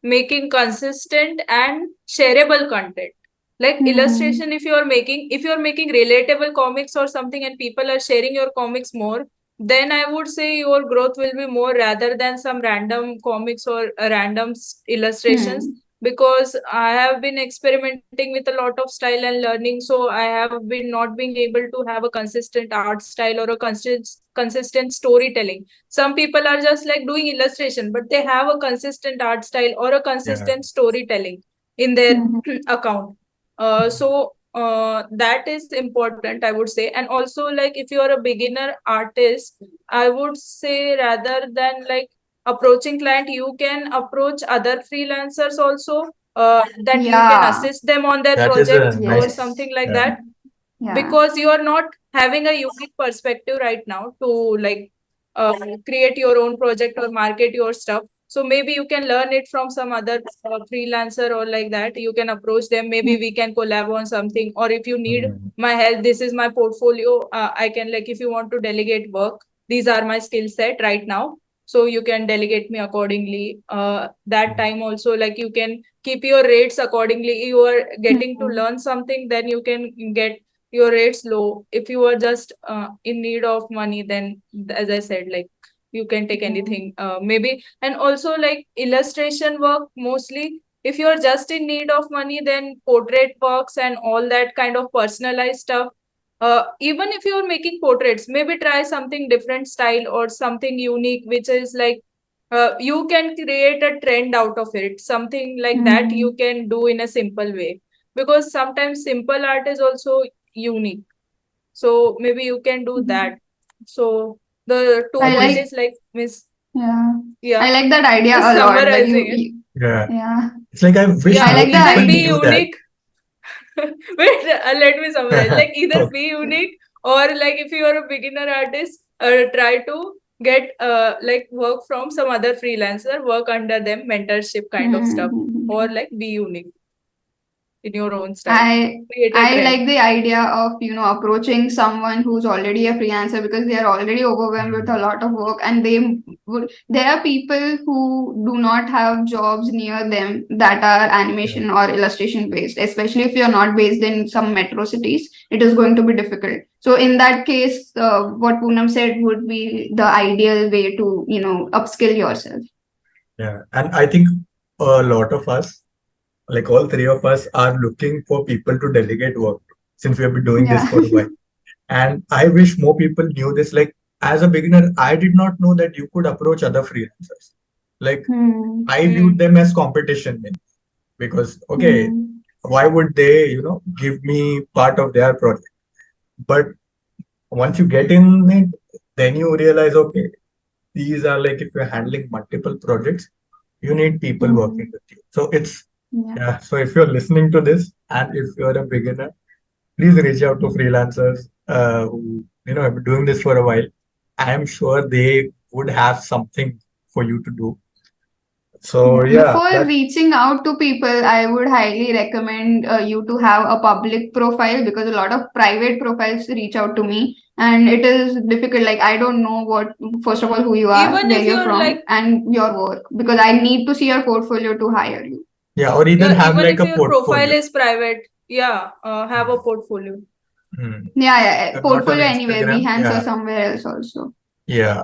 making consistent and shareable content. Like Hmm. illustration, if you're making relatable comics or something and people are sharing your comics more, then I would say your growth will be more rather than some random comics or random illustrations, Hmm. because I have been experimenting with a lot of style and learning. So I have been not being able to have a consistent art style or a consistent storytelling. Some people are just like doing illustration, but they have a consistent art style or a consistent storytelling in their account. That is important, I would say. And also, like, if you are a beginner artist, I would say, rather than like approaching client, you can approach other freelancers also, that you can assist them on their That is project a or nice. something like Yeah. that, because you are not having a unique perspective right now to like create your own project or market your stuff. So maybe you can learn it from some other freelancer or like that. You can approach them. Maybe we can collab on something. Or if you need my help, this is my portfolio. I can, like, if you want to delegate work, these are my skill set right now. So you can delegate me accordingly. That time also, like, you can keep your rates accordingly. You are getting to learn something, then you can get your rates low. If you are just in need of money, then as I said, like, you can take anything, maybe. And also, like, illustration work mostly, if you're just in need of money, then portrait works and all that kind of personalized stuff. Even if you're making portraits, maybe try something different style or something unique, which is like, you can create a trend out of it, something like that you can do in a simple way, because sometimes simple art is also unique. So maybe you can do that. So the two point is like, miss. I like that idea Just a lot. That summarizing it. Yeah. It's like I wish Yeah, I like more the people either be idea. knew that. unique. Wait, let me summarize. Like, either be unique, or like, if you are a beginner artist, try to get like work from some other freelancer, work under them, mentorship kind of stuff, or like be unique in your own style. Create a I trend. like the idea of, approaching someone who's already a freelancer, because they are already overwhelmed with a lot of work, and there are people who do not have jobs near them that are animation or illustration based, especially if you're not based in some metro cities, it is going to be difficult. So in that case, what Poonam said would be the ideal way to, upskill yourself. Yeah. And I think a lot of us, like all three of us, are looking for people to delegate work to, since we have been doing this for a while. And I wish more people knew this. Like, as a beginner, I did not know that you could approach other freelancers. Like, I viewed them as competition mainly, because, okay, why would they, give me part of their project? But once you get in it, then you realize, okay, these are like, if you're handling multiple projects, you need people working with you. So it's, yeah. So if you're listening to this and if you're a beginner, please reach out to freelancers who, have been doing this for a while. I am sure they would have something for you to do. So yeah, Before reaching out to people, I would highly recommend you to have a public profile, because a lot of private profiles reach out to me and it is difficult. Like, I don't know first of all, who you are, Even where if you're you're from, like, and your work, because I need to see your portfolio to hire you. yeah, or either have even like if a your profile portfolio. is private, have a portfolio. Yeah, Not on portfolio anywhere, Instagram. Behance or Yeah, somewhere else also. yeah.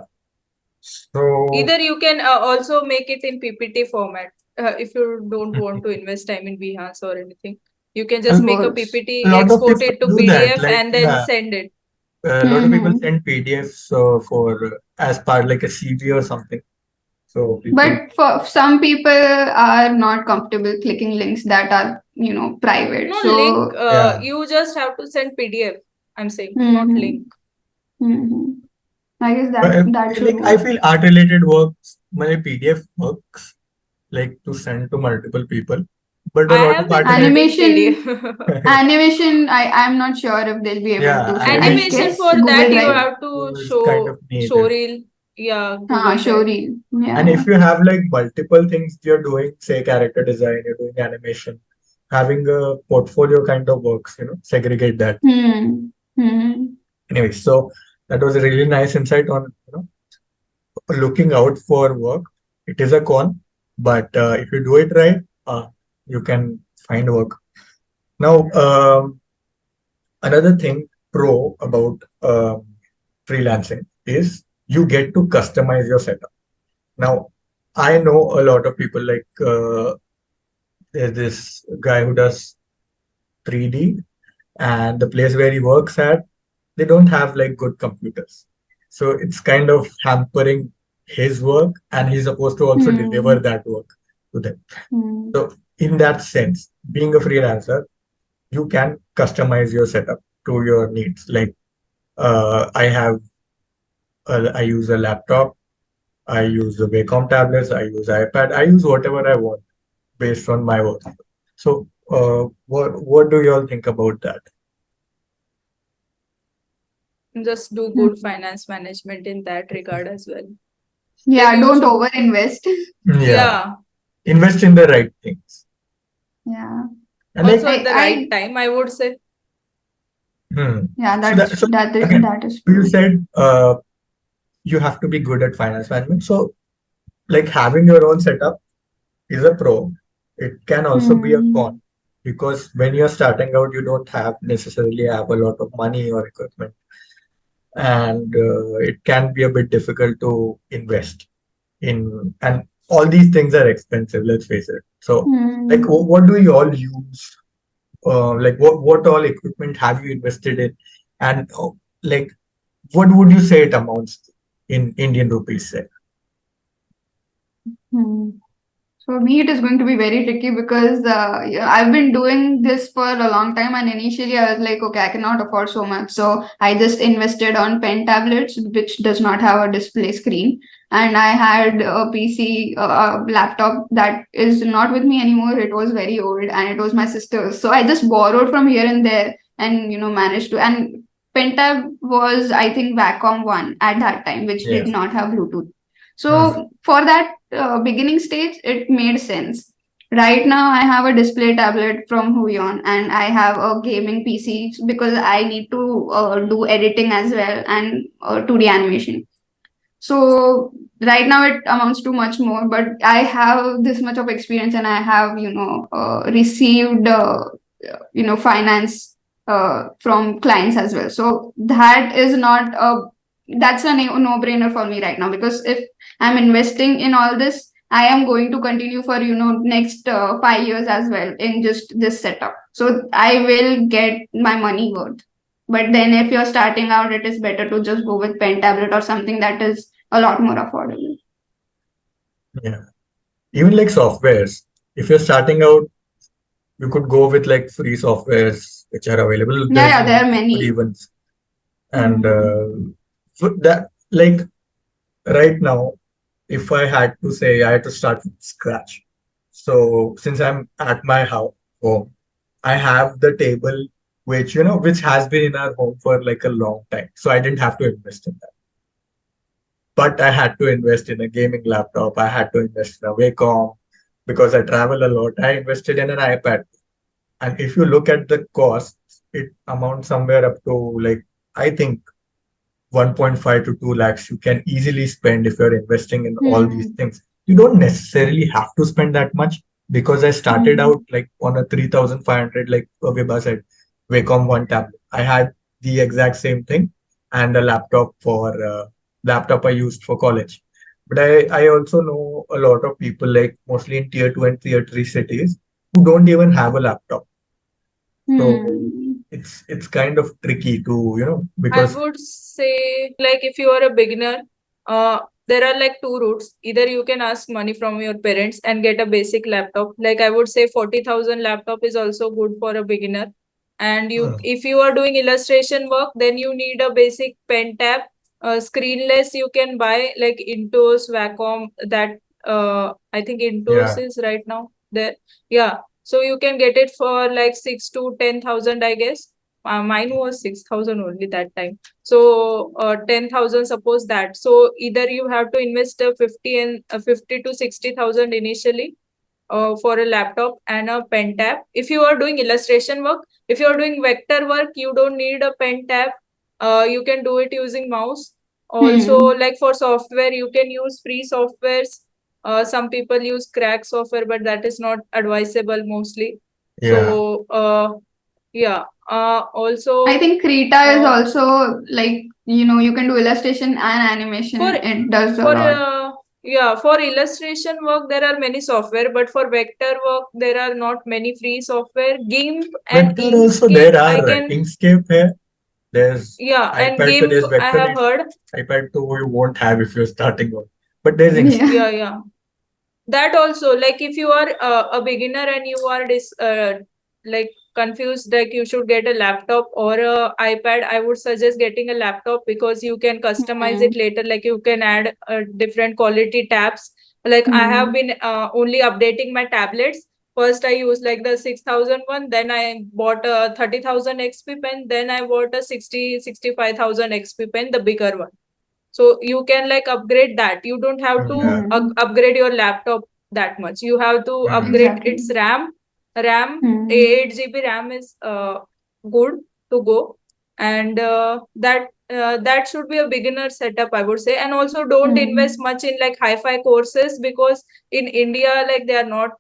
So Either you can also make it in PPT format, if you don't want to invest time in Behance or anything. You can just make a Works. a PPT, lot of export people it to do that. PDF, Like, and then send it. a lot of people send PDFs for as part like a CV or something. So people, But for some people are not comfortable clicking links that are, private. No link. So You just have to send PDF. I'm saying, not Mhm. link. I guess but that should like I work. feel art related works, my PDF works like to send to multiple people. But a I lot have of been art sending Animation, PDF. animation, I'm not sure if they'll be able yeah, to. So I Animation, guess for Google that you Drive. have to is kind show of native. showreel. Yeah, Google Drive. Showreel. Yeah. And if you have like multiple things you're doing, say character design, you're doing animation, having a portfolio kind of works, segregate that. Anyway, so that was a really nice insight on, looking out for work. It is a con, but if you do it right, you can find work. Now, another thing pro about freelancing is you get to customize your setup. Now, I know a lot of people like there's this guy who does 3D, and the place where he works at, they don't have like good computers. So it's kind of hampering his work, and he's supposed to also deliver Hmm. that work to them. Hmm. So in that sense, being a freelancer, you can customize your setup to your needs. Like I use a laptop, I use the Wacom tablets, I use iPad, I use whatever I want based on my work. So what do you all think about that? Just do good Hmm. finance management in that regard as well. Like Yeah, you don't should, over invest. Yeah, yeah. invest in the right things. Yeah. And Also like, at the right I time, I would say. hmm. yeah, So that so again, that is you true. said you have to be good at finance management. So like having your own setup is a pro. It can also be a Hmm. con because when you're starting out, you don't have necessarily have a lot of money or equipment, and it can be a bit difficult to invest in. And all these things are expensive. Let's face it. So, like, Hmm. what do you all use? Like, what all equipment have you invested in, and like, what would you say it amounts to in Indian rupees? Say? Hmm. For me, it is going to be very tricky because yeah, I've been doing this for a long time, and initially I was like, okay, I cannot afford so much, so I just invested on pen tablets, which does not have a display screen, and I had a PC, a laptop that is not with me anymore. It was very old, and it was my sister's, so I just borrowed from here and there, and managed to. And Pentab was, I think, Wacom one at that time, which did Yeah. not have Bluetooth. Hmm. So for that beginning stage, it made sense. Right now, I have a display tablet from Huion, and I have a gaming PC because I need to do editing as well and 2D animation. So right now it amounts to much more, but I have this much of experience, and I have received finance from clients as well. So that is not a that's a no brainer for me right now, because if I'm investing in all this, I am going to continue for next 5 years as well in just this setup. So I will get my money worth. But then if you're starting out, it is better to just go with pen tablet or something that is a lot more affordable. Yeah. Even like softwares. If you're starting out, you could go with like free softwares which are available. Yeah, There's yeah, no there are need for many. even, and Hmm. so that like right now, if I had to say I had to start from scratch. So since I'm at my home, I have the table which which has been in our home for like a long time. So I didn't have to invest in that. But I had to invest in a gaming laptop. I had to invest in a Wacom because I travel a lot. I invested in an iPad. And if you look at the cost, it amounts somewhere up to like, I think 1.5 to 2 lakhs you can easily spend if you're investing in all these Hmm. things. You don't necessarily have to spend that much because I started Hmm. out like on a 3,500, like Vibha said, Wacom one tablet. I had the exact same thing and a laptop I used for college. But I also know a lot of people, like mostly in tier 2 and tier 3 cities, who don't even have a laptop. So Hmm. it's kind of tricky to, I because would say, like, if you are a beginner, there are like two routes. Either you can ask money from your parents and get a basic laptop. Like I would say 40,000 laptop is also good for a beginner. And hmm, if you are doing illustration work, then you need a basic pen tab. Screenless you can buy like Intuos, Wacom, that I think Intuos yeah, is right now there. Yeah. So you can get it for like 6 to 10,000, I guess. Mine was 6,000 only that time. So 10,000, suppose that. So either you have to invest 50 to 60,000 initially for a laptop and a pen tab. If you are doing illustration work, if you are doing vector work, you don't need a pen tab. You can do it using mouse. Also, Hmm. like for software, you can use free softwares. Some people use crack software, but that is not advisable mostly. yeah. So yeah. I Also, think Krita is uh, also like, you can do illustration and for animation. It does a for lot. Yeah, for illustration work, there are many software, but for vector work, there are not many free software. GIMP and Vector also there Inkscape, I are can, Inkscape here. There's yeah, and iPad, so GIMP, there's I Vector. have heard. iPad 2 you won't have if you're starting out. But there's Inkscape. Yeah. Yeah. That also, like if you are a beginner and you are like confused, like you should get a laptop or a iPad, I would suggest getting a laptop because you can customize it later. Like you can add different quality tabs. Like I have been only updating my tablets. First, I used like the 6,000 one, then I bought a 30,000 XP pen, then I bought a 65,000 XP pen, the bigger one. So you can like upgrade that. You don't have to Yeah. upgrade your laptop that much. You have to upgrade Exactly. its RAM. RAM, Hmm. 8 GB RAM is good to go, and that should be a beginner setup, I would say. And also don't invest much in like hi-fi courses, because in India, like they are not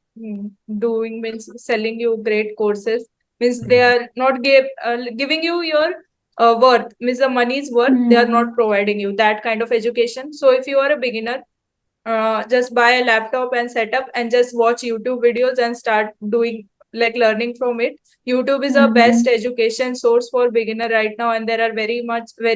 doing, means selling you great courses, means they are not giving you your worth, means the money's worth. They are not providing you that kind of education. So if you are a beginner, just buy a laptop and set up and just watch YouTube videos and start doing, like learning from it. YouTube is a best education source for beginner right now, and there are very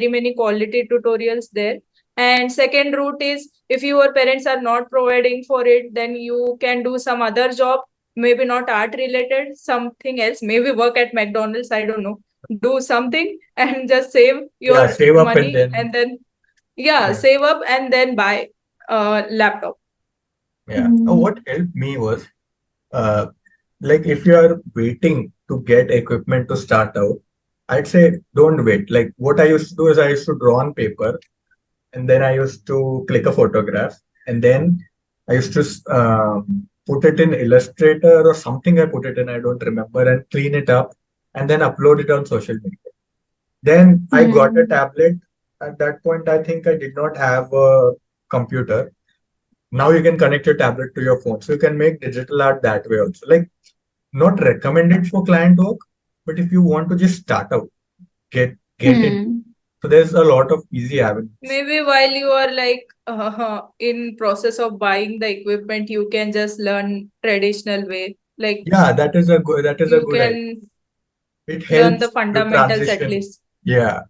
many quality tutorials there. And second route is, if your parents are not providing for it, then you can do some other job, maybe not art related, something else, maybe work at McDonald's, I don't know. Do something and just save Yeah, your save up and money, then and then yeah. save up and then buy laptop. Yeah. What helped me was uh, like if you are waiting to get equipment to start out, I'd say don't wait. Like what I used to do is I used to draw on paper, and then I used to click a photograph, and then I used to put it in Illustrator or something. I put it in, I don't remember, and clean it up, and then upload it on social media. Then I got a tablet. At that point, I think I did not have a computer. Now you can connect your tablet to your phone, so you can make digital art that way also. Like not recommended for client work, but if you want to just start out, get it. So there's a lot of easy avenues. Maybe while you are like in process of buying the equipment, you can just learn traditional way. Like Yeah, that is a good you idea. can It learn helps the you fundamentals at transition. least. Yeah,